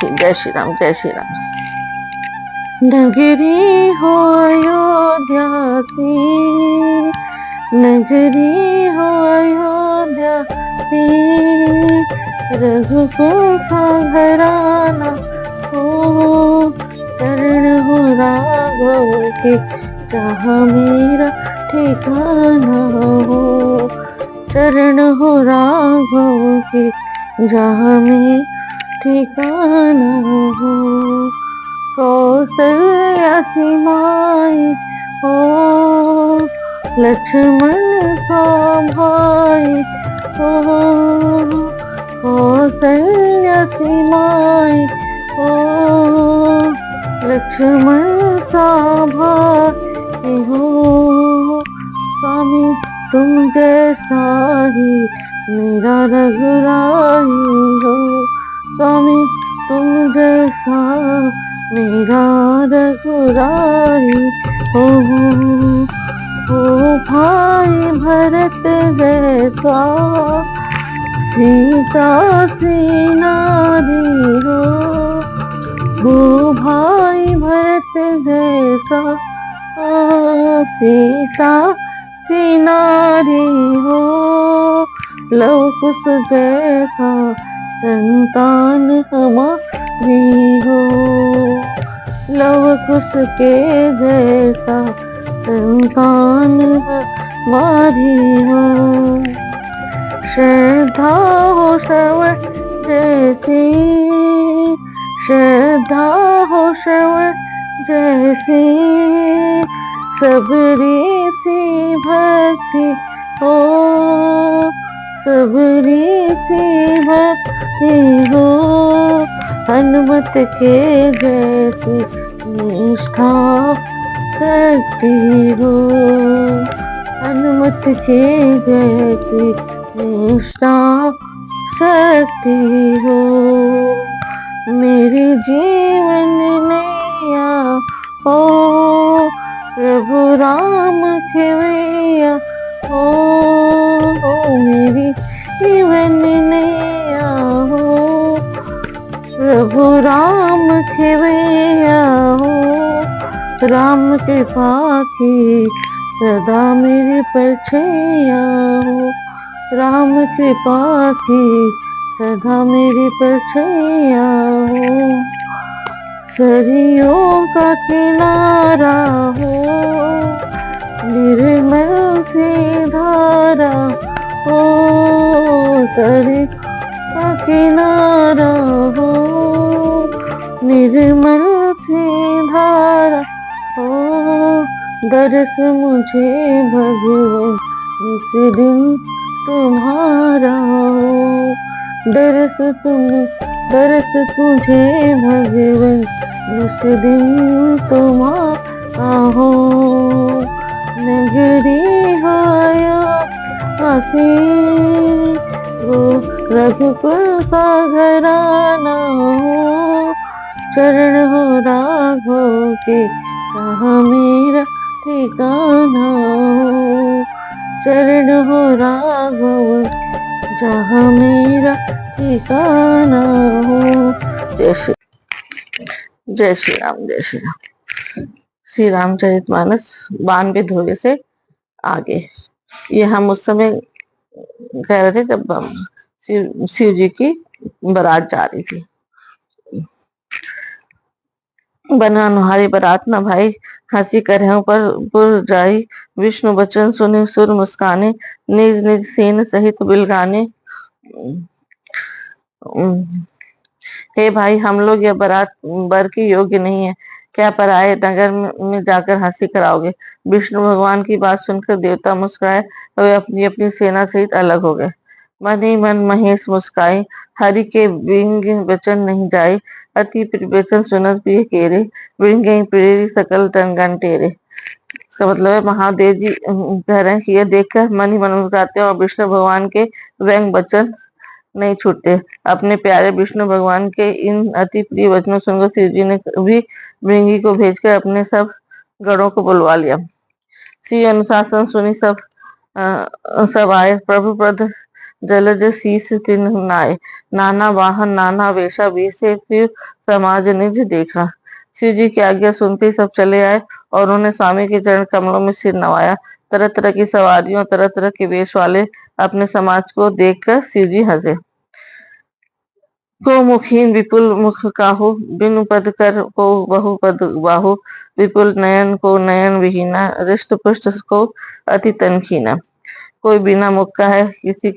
जय श्री राम, जय श्री राम। नगरी हो अयोध्या की, नगरी हो अयोध्या की, रघुकुल सा घराना हो, चरण हो राघव के, जहाँ मेरा ठिकाना हो, चरण हो राघव के, जहाँ मेरा ठिकाना हो। कौसल्या सी माई हो, लक्ष्मण सा भाई हो, कौसल्या सी माई हो, लक्ष्मण सा भाई हो। स्वामी तुम जैसा ही मेरा रघुराई हो, स्वामी तुम जैसा मेरा रघुराई हो। भाई भरत जैसा सीता सी नारी हो, भाई भरत जैसा सीता सी नारी हो। लव कुश जैसा संतान हमारी हो, लव कुश के जैसा संतान हमारी हो। श्रद्धा हो श्रवण जैसी, श्रद्धा हो श्रवण जैसी, सबरी सी भक्ति हो, सबरी सी भक्ति हो। हनुमत के जैसी निष्ठा शक्ति हो, हनुमत के जैसी निष्ठा शक्ति हो। मेरी जीवन नैया हो, प्रभु राम खेवैया हो, मेरी जीवन नैया हो, प्रभु राम खेवैया हो। राम कृपा की सदा मेरी परछैया हो, राम कृपा की सदा मेरी परछैया हो। सरियों का किनारा हो, निर्मल सी धारा हो, सरियों का किनारा हो, निर्मल सी धारा हो। दरस मुझे भगवान इस दिन तुम्हारा हो, दरस तुझे भगवान इस दिन तुम्हारा हो। नगरी हो हसी वो रघुकुल सा घराना हो, चरण हो राघव के, जहाँ मेरा ठिकाना हो, चरण हो राघव जहाँ मेरा ठिकाना हो। जय श्री जय श्री राम, जय श्री राम। श्री रामचरितमानस 92 ध्रुव से आगे। ये हम उस समय कह रहे थे जब शिव जी की बारात जा रही थी। बना नुहारी बारात न भाई, हंसी करहु पर पुर जाई, विष्णु बचन सुनि सुर मुस्काने, निज निज सेन सहित बिलगाने। हे भाई, हम लोग यह बारात बर की योग्य नहीं है, क्या पराये नगर में जाकर हंसी कराओगे। विष्णु भगवान की बात सुनकर देवता मुस्कुराए, वे अपनी अपनी सेना सहित अलग हो गए। मन ही मन महेश मुस्काए, हरि के बिंग वचन नहीं जाए, अति वचन सुनत प्रिय केरे, बिन गई प्रेरी सकल तनगन टेरे। इसका मतलब है महादेव जी कह रहे हैं कि यह देखकर मन ही मन मुस्कुराते हैं और विष्णु भगवान के व्यंग वचन नहीं छूटते। अपने प्यारे विष्णु भगवान के इन अति प्रिय वचनों सुनकर शिव जी ने भी भृंगी को भेजकर अपने सब गणों को बुलवा लिया। श्री अनुशासन सुनी सब आए, प्रभु पद जलज शीस तिन नाय, नाना वाहन नाना वेशा, बेसे फिर समाज निज देखा। शिव जी की आज्ञा सुनते ही सब चले आए और उन्होंने स्वामी के चरण कमलों में सिर नवाया। तरह तरह की सवारियों, तरह तरह के वेश वाले अपने समाज को देखकर शिव जी हंसे। को मुखहीन विपुल मुख काहू, बिनु पद कर को बहु पद बाहु, विपुल नयन को नयन विहीना, रिष्ट पुष्ट को अति तनखीना। कोई बिना मुख का है, किसी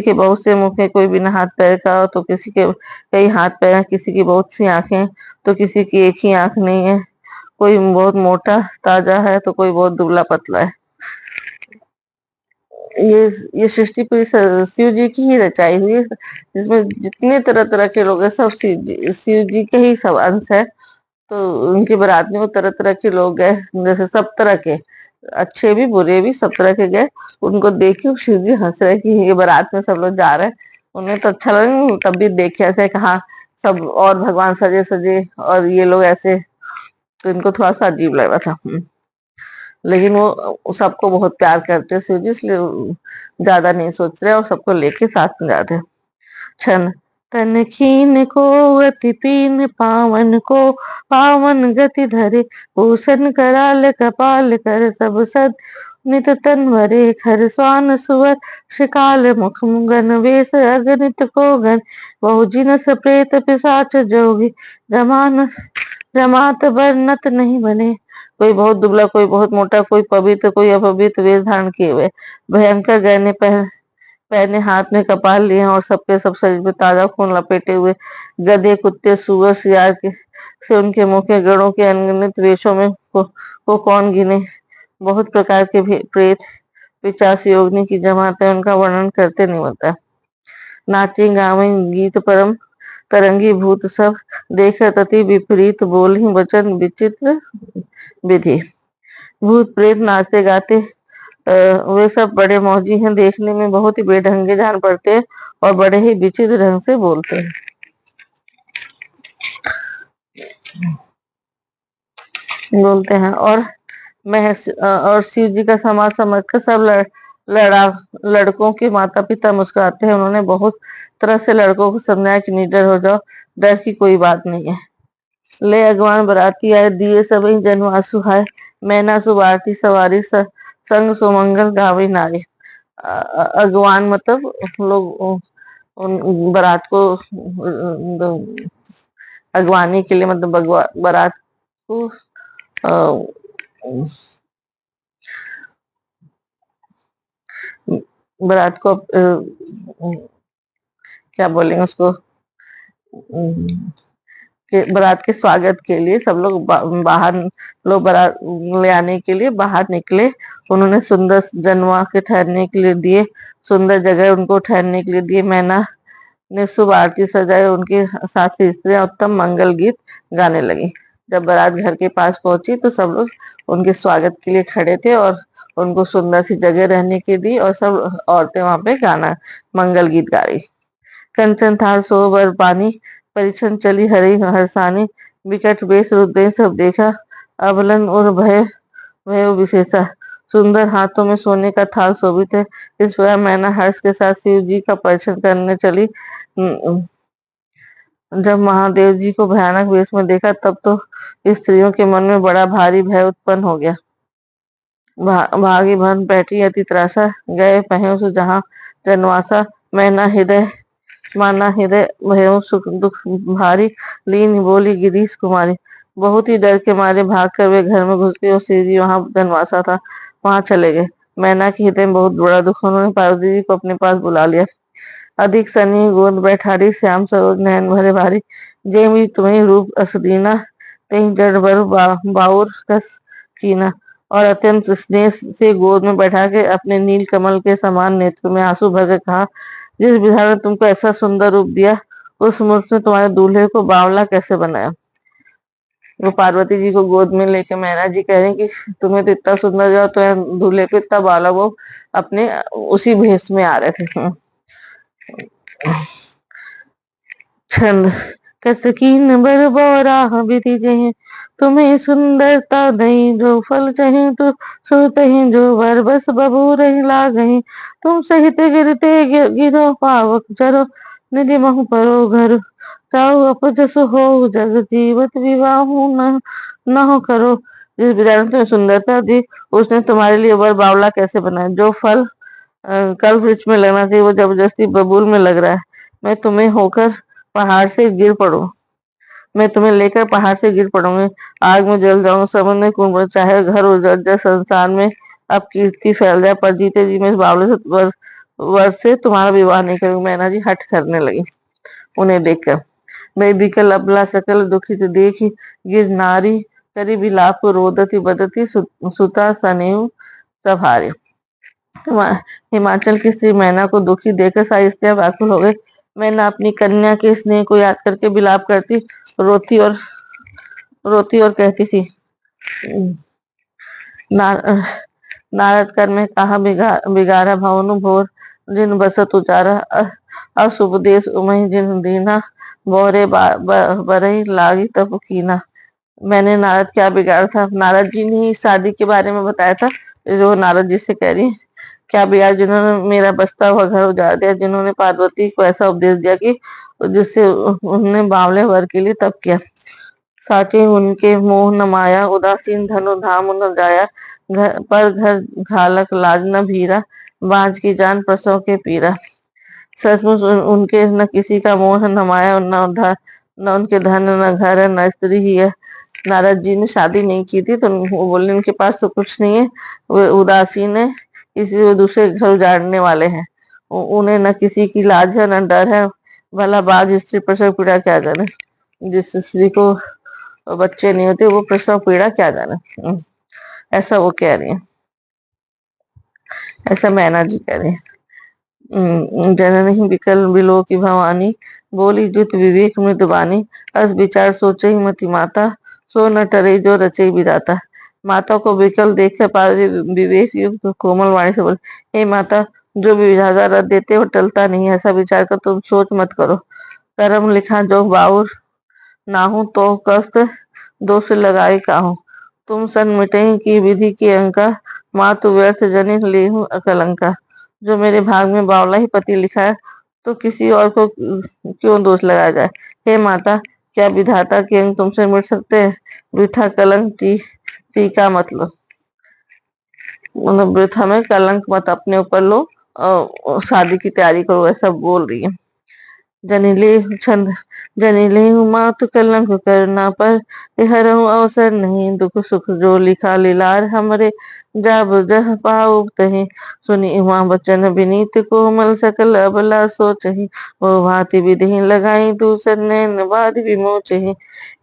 के बहुत से मुख है, कोई बिना हाथ पैर का, तो किसी के कई हाथ पैर हैं, किसी की बहुत सी आंखें, तो किसी की एक ही आंख नहीं है। कोई बहुत मोटा ताजा है, तो कोई बहुत दुबला पतला है। ये ये सृष्टि पूरी शिव जी की ही रचाई हुई है, जिसमें जितने तरह तरह के लोग हैं सब शिव जी के ही सब अंश है। तो उनकी बारात में वो तरह तरह के लोग गए, जैसे सब तरह के, अच्छे भी बुरे भी, सब तरह के गए। उनको देख के शिव जी हंस रहे कि ये बारात में सब लोग जा रहे हैं। उन्हें तो अच्छा लगा, तब भी देखे ऐसे कहा सब और भगवान सजे सजे और ये लोग ऐसे, तो इनको थोड़ा सा अजीब लग रहा था। लेकिन वो सबको बहुत प्यार करते हैं शिव जी, इसलिए ज्यादा नहीं सोच रहे और सबको लेके साथ में जाते हैं। छन तन खीन को अति पीन, पावन को पावन गति धरे, भूषण कराल कपाल कर सब सद, नित तन भरे खर स्वान सुवर, शिकाल मुख मुगन वेश अगणित को गण, बहु जिनस प्रेत पिशाच जोगी, जमान जमात बरनत नहीं बने। कोई बहुत दुबला, कोई बहुत मोटा, कोई पवित्र कोई अपवित्र वेश धारण किए हुए, भयंकर गहने पहने, हाथ में कपाल लिए और सबके सब शरीर में ताजा खून लपेटे हुए, गधे कुत्ते सुअर सियार के से उनके मुंह के गणों के अनगिनत वेशों में को कौन गिने। बहुत प्रकार के प्रेत पिशाच योगिनी की जमात है, उनका वर्णन करते नहीं होता। नाचे गावे गीत परम तरंगी भूत सब, देखत अति विपरीत बोलहि वचन विचित्र विधि। भूत प्रेत नाचते गाते वे सब बड़े मौजी हैं, देखने में बहुत ही बेढंगे जान पड़ते हैं और बड़े ही विचित्र ढंग से बोलते हैं। और और शिव जी का समाज समझकर सब लड़ा लड़कों के माता पिता मुस्कुराते हैं। उन्होंने बहुत तरह से लड़कों को समझाया कि निडर हो जाओ, डर की कोई बात नहीं है। ले अगवान बराती आए, दिए सबई जनवासु हाय, मैना सुबारती सवारी संग सुमंगल गावे नारे। अगवान मतलब लोग उन बारात को अगवानी के लिए, मतलब बारात को बारात को क्या बोलेंगे उसको, के बारात के स्वागत के लिए सब लोग बाहर, लोग बारात ले आने के लिए बाहर निकले। उन्होंने सुंदर जनवा के ठहरने के लिए दिए, सुंदर जगह उनको ठहरने के लिए दिए। मैना ने शुभ आरती सजाए, उनके साथ स्त्रियां उत्तम मंगल गीत गाने लगी। जब बारात घर के पास पहुंची तो सब लोग उनके स्वागत के लिए खड़े थे और उनको सुंदर सी जगह रहने की दी और सब औरतें वहां पे गाना मंगल गीत गा रही। कंचन थाल सोबर पानी, परिछन चली हरि हरसानी, विकट बेस रुद्र सब देखा, अबलन और भय भय विशेषा। सुंदर हाथों में सोने का थाल शोभित है। इस प्रकार मैना हर्ष के साथ शिव जी का परिछन करने चली। जब महादेव जी को भयानक वेश में देखा तब तो स्त्रियों के मन में बड़ा भारी भय उत्पन्न हो गया। भागी भन बैठी अति त्रासा, गए पहे सु जहाँ जनवासा, मैना हृदय माना हृदय भयो सुख दुख भारी, लीन बोली गिरीश कुमारी। बहुत ही डर के मारे भाग कर वे घर में घुस गए और श्री जी वहां जनवासा था वहां चले गए। मैना के हृदय में बहुत बड़ा दुख, उन्होंने पार्वती जी को अपने पास बुला लिया। अधिक सनी गोद बैठारी, श्याम सरोज नयन भरे भारी, जे भी तुम्हें रूप असदीना, तेहि जड़ बर बाउर कस कीना। और अत्यंत स्नेह से गोद में बैठा के अपने नील कमल के समान नेत्र में आंसू भर के कहा, जिस विधान ने तुमको ऐसा सुंदर रूप दिया, उस मूर्ख ने तुम्हारे दूल्हे को बावला कैसे बनाया। वो पार्वती जी को गोद में लेके मैना जी कह रहे हैं कि तुम्हें तो इतना सुंदर दिया, तो दूल्हे को इतना बावला, वो अपने उसी भेष में आ रहे थे। छंद कस कीन बर बौराह विधि जहीं, तुम्हें सुंदरता दई जो फल चाहे तो सुरतहि जो वर बस बबू रही लागही, तुम सहित गिरते गिरो पावक चरो, निधि महु परो घर चाउ अपजस हो, जग जीवत विवाहु न न हो करो। जिस बेचारे ने तुम्हें सुंदरता दी, उसने तुम्हारे लिए वर बावला कैसे बनाया। जो फल कल वृक्ष में लगना चाहिए वो जबरदस्ती बबूल में लग रहा है। मैं तुम्हें होकर पहाड़ से गिर पड़ूं, मैं तुम्हें लेकर पहाड़ से गिर पड़ूंगी, आग में जल जाऊं, समुद्र में कूद पड़ूं, चाहे घर उजड़ जाए, संसार में अब कीर्ति फैल जाए, पर जीते जी मैं इस बावले से वर से तुम्हारा विवाह नहीं करूंगी। मैना जी हट करने लगी उन्हें देखकर। मैं बिकल अबला सकल दुखित देखी, गिर नारी करी विलाप रोदती बदती, सुता सनेऊ सब हारे। हिमाचल की स्त्री मैना को दुखी देखकर सारी स्त्रियां व्याकुल हो गई। मैना अपनी कन्या के स्नेह को याद करके विलाप करती, रोती और कहती थी, ना, नारद कर में कहा बिगारा भवनु भोर, जिन बसत उचारा अशुभ देश उमहि जिन दीना, बोरे बरही लागी तब कीना। मैंने नारद क्या बिगाड़ा था। नारद जी ने ही शादी के बारे में बताया था, जो नारद जी से कह रही है। क्या बिगाड़ा जिन्होंने मेरा बसता हुआ घर उजाड़ दिया, जिन्होंने पार्वती को ऐसा उपदेश दिया कि जिससे उन्होंने बावले वर के लिए तप किया। साचे उनके मोह न माया, उदासीन धनु धाम न जाया, घर घालक लाज न भीरा, बांझ की जान प्रसव के पीरा। सचमुच उनके न किसी का मोह न माया, न उनके धन न घर न स्त्री ही है। नारद जी ने शादी नहीं की थी तो वो बोले उनके पास तो कुछ नहीं है, वे उदासीन है, इसलिए वो दूसरे घर उजाड़ने वाले हैं। उन्हें न किसी की लाज है न डर है। भला बाज स्त्री प्रसव पीड़ा क्या जाने। जिस स्त्री को बच्चे नहीं होते वो प्रसव पीड़ा क्या जाने। ऐसा वो कह रही है, ऐसा मैना जी कह रही है। जननी विकल बिलो की भवानी, बोली जुत विवेक मृदुबानी, अस विचार सोचे ही मति माता, सो न टरे जो रचे विधाता। माता को विकल देखकर पार्वती विवेक युक्त कोमल वाणी से बोली, हे माता, जो भी विधाता रथ देते वो टलता नहीं है, ऐसा विचार कर तुम सोच मत करो। कर्म लिखा जो बाउर नाहू तो कष्ट दोष लगाए काहू, तुम सन मिटे की विधि की अंका, मातु व्यर्थ जनित लेहू अकलंका। जो मेरे भाग में बावला ही पति लिखा है तो किसी और को क्यों दोष लगाया जाए। हे माता, क्या विधाता के अंग तुमसे मिट सकते हैं। वृथा कलंक टीका मत लो, मतलब वृथा में कलंक मत अपने ऊपर लो और शादी की तैयारी करो, ऐसा बोल रही है। जनिले छंद जनिले मातु कलंक करना पर, हरहु अवसर नहीं दुख सुख जो लिखा लीलार हमरे, जाब जह पाऊ तहि सुनी उमा बचन विनीत कोमल सकल अबला सोचहि, वो भांति विधि लगाई दूसर नैन बाध विमोचहि।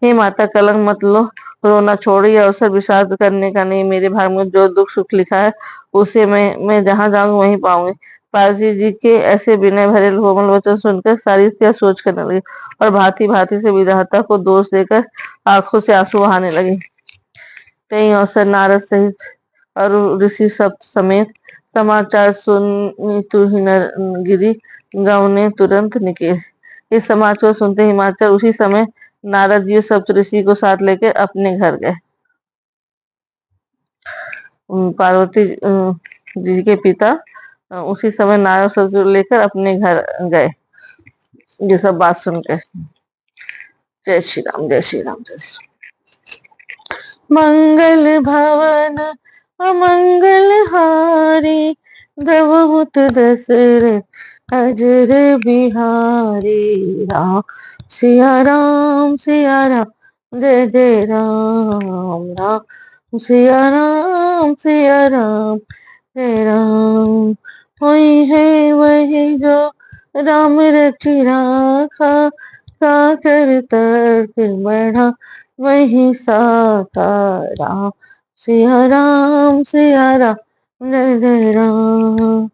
हे माता, कलंक मत लो, रोना छोड़िए, अवसर विषाद करने का नहीं। मेरे भाग में जो दुख सुख लिखा है उसे मैं जहाँ जाऊंगी वहीं पाऊंगी। पारसी जी के ऐसे विनय भरे कोमल वचन सुनकर सारी स्त्रियां सोच करने लगी और भांति भांति से विधाता को दोष देकर आंखों से आंसू बहाने लगी। कई अवसर नारद सहित और ऋषि सब समेत समाचार सुनी गिरी गांव ने तुरंत निकले। इस समाचार को सुनते हिमाचल उसी समय नारद जी सब ऋषि को साथ लेकर अपने घर गए। पार्वती जी के पिता उसी समय नारद ससुर लेकर अपने घर गए, ये सब बात सुनकर। जय श्री राम, जय श्री राम, जय श्री राम। मंगल भवन अमंगल हारी, द्रवहुत दशरथ अजर बिहारी। राम सिया राम, सिया राम, जय जय राम। राम सिया राम, सिया राम, जय राम। हुई है वही जो राम रचि राखा, साकर तर्क बढ़ा वही साकारा। सिया राम, सिया राम, जय जय राम।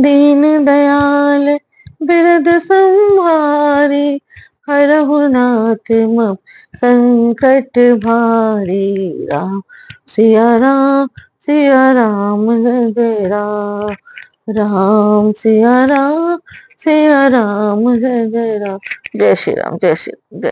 दीन दयाल बिरद संहारी, हरहु नाथ मम संकट भारी। राम सिया राम, सिया राम, जय जय राम। राम सिया राम, सिया राम, जय जय राम। जय श्री राम, जय श्री राम, जय।